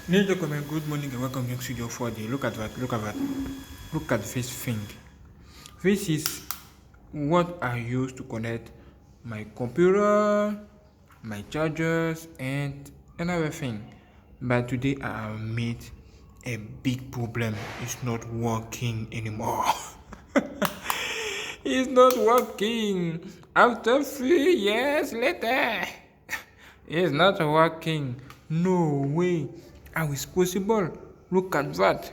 Ladies and gentlemen, good morning and welcome to GNANGSTUDIO 4D. Look at that, look at that. Look at this thing. This is what I use to connect my computer, my chargers, and another thing. But today I have made a big problem. It's not working anymore. It's not working. After 3 years later, it's not working. No way. How is possible? Look at that.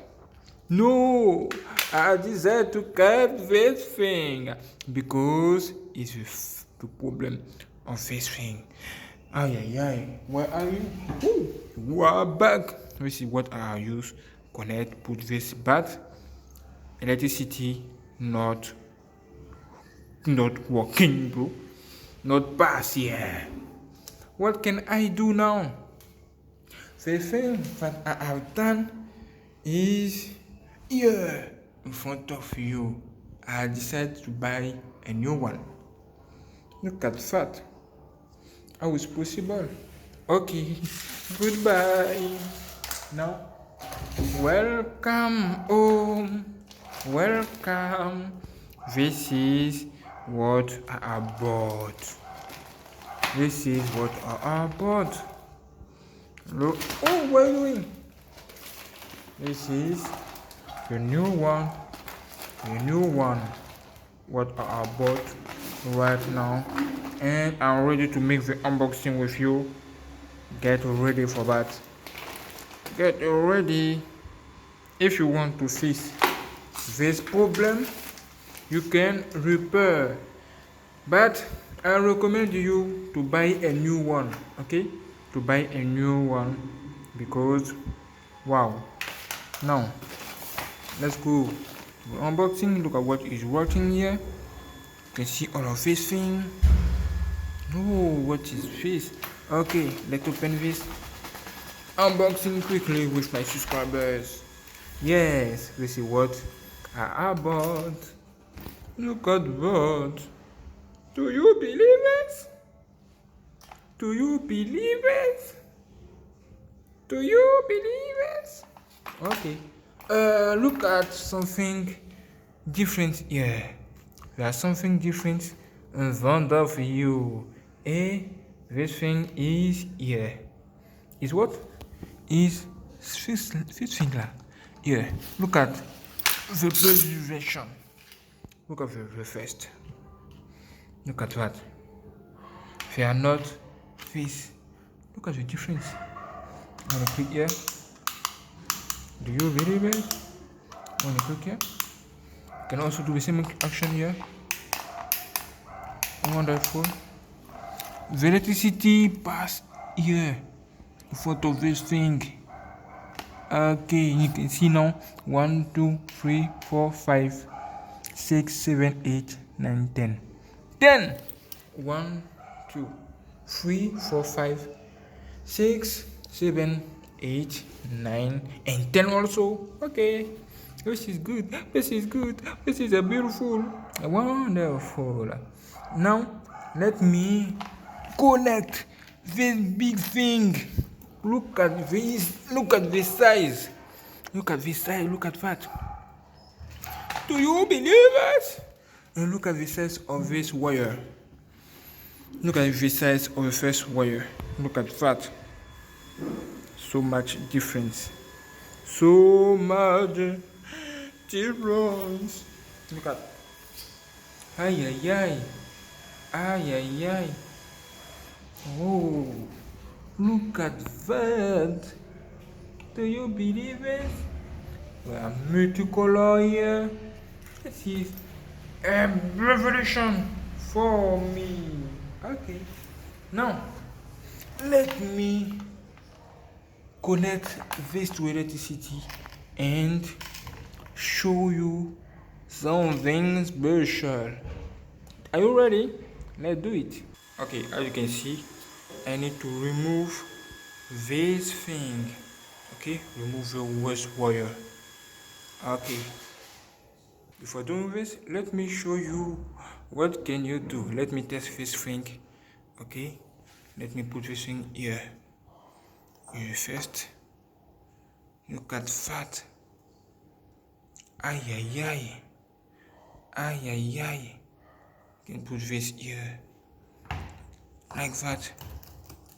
No, I decided to cut this thing because it's the problem of this thing. Ay, ay, ay. Where are you? Ooh, you are back. This is what I use. Connect, put this, but electricity not working, bro. Not pass, yeah. What can I do now? The thing that I have done is here in front of you. I decided to buy a new one. Look at that. How is possible? Okay, goodbye. Now, welcome home. Welcome. This is what I bought. This is what I bought. Look. Oh, what are you doing? This is the new one. The new one. What I bought right now. And I'm ready to make the unboxing with you. Get ready for that. Get ready. If you want to fix this problem, you can repair. But I recommend you to buy a new one. Okay? To buy a new one because wow. Now let's go to unboxing. Look at what is working here. You can see all of this thing. Oh, what is this? Okay, let's open this unboxing quickly with my subscribers. Yes, this is what I bought. Look at that. Do you believe it? Do you believe it? Do you believe it? Okay. Look at something different here. There's something different in front of you. This thing is here. Is what? Is this finger. Here. Look at the base version. Look at the first. Look at that. They are not this. Look at the difference. I'm gonna click here. Do you believe it? I'm gonna click here. You can also do the same action here. Wonderful. The electricity pass here in front of this thing. Okay, you can see now 1, 2, 3, 4, 5, 6, 7, 8, 9, 10. 10! 1, 2, 3, 4, 5, 6, 7, 8, 9, and 10 also. Okay, this is good. This is good. This is a beautiful, wonderful. Now, let me connect this big thing. Look at this. Look at this size. Look at this size. Look at that. Do you believe it? And look at the size of this wire. Look at the size of the first wire. Look at that. So much difference. So much difference. Look at. Ay, ay, ay. Ay, ay, ay. Oh, look at that. Do you believe it? We are multicolor here. This is a revolution for me. Okay. Now, let me connect this to electricity and show you something special. Are you ready? Let's do it. Okay, as you can see, I need to remove this thing. Okay, remove the worst wire. Okay, before doing this, let me show you what can you do. Let me test this thing. Okay, let me put this thing here first. Look at that. Ay, ay, ay. Ay, ay, ay. You can put this here. Like that.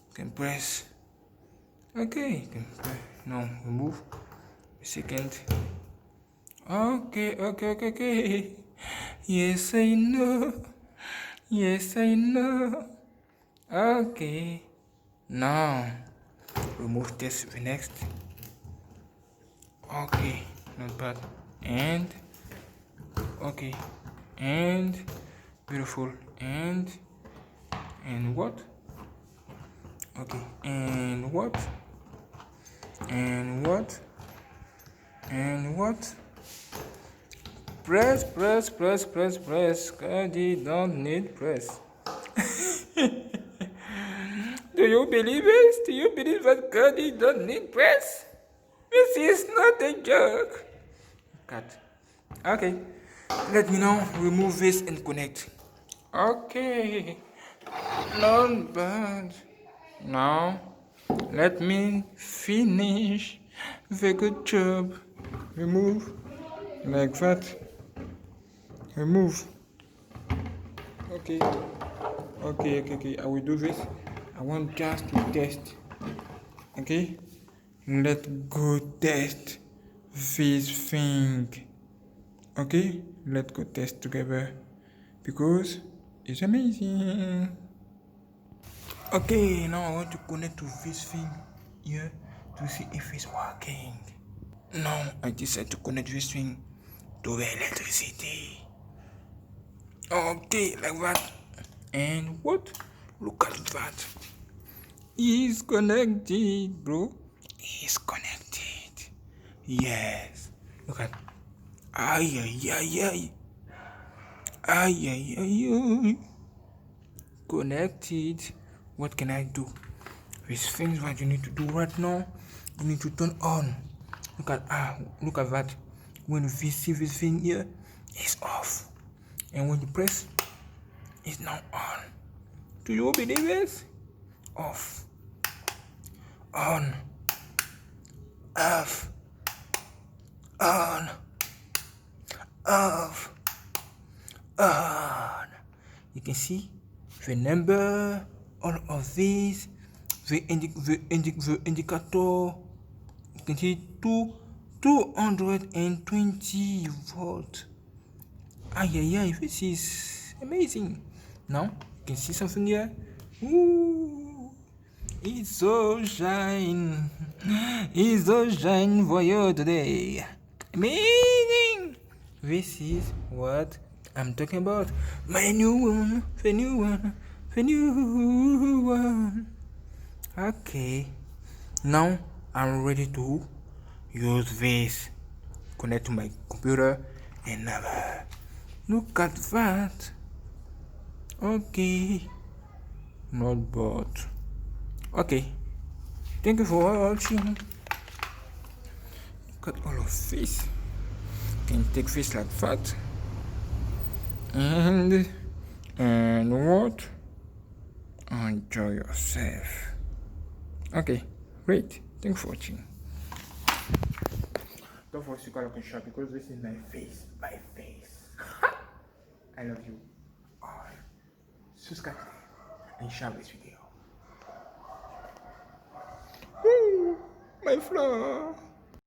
You can press. Okay. You can press. No, remove. Second. Okay. Yes, I know. Yes, I know. Okay. Now, remove this next. Okay, not bad. And okay, and beautiful. And what? Okay, and what? And what? And what? Press. God, you don't need press. Do you believe it? Do you believe that God don't need press? This is not a joke. Cut. Okay. Let me now remove this and connect. Okay. Not bad. Now, let me finish the good job. Remove. Like that. Remove. Okay. I will do this. I want just to test. Okay. Let's go test this thing. Okay. Let's go test together because it's amazing. Okay. Now I want to connect to this thing here to see if it's working. Now I decide to connect this thing to the electricity. Okay, like that. And what? Look at that. It's connected, bro. It's connected. Yes. Look at. Ay. Connected. What can I do? These things what you need to do right now. You need to turn on. Look at that. When you see this thing here, it's off. And when you press, it's now on. Do you believe it? Off. On. Off. On. Off. On. You can see the number, all of these, the indicator. You can see 220 volt. Ay, this is amazing. Now you can see something here. Ooh, it's so shine. It's so shine for you today. Amazing. This is what I'm talking about. My new one, the new one. Okay. Now I'm ready to use this. Connect to my computer and look at that. Okay. Not bad. Okay. Thank you for watching. Look at all of this. You can take this like that. And what? Enjoy yourself. Okay. Great. Thanks for watching. Don't forget to like and share because this is my face. I love you all. Subscribe and share this video. Woo, my flower.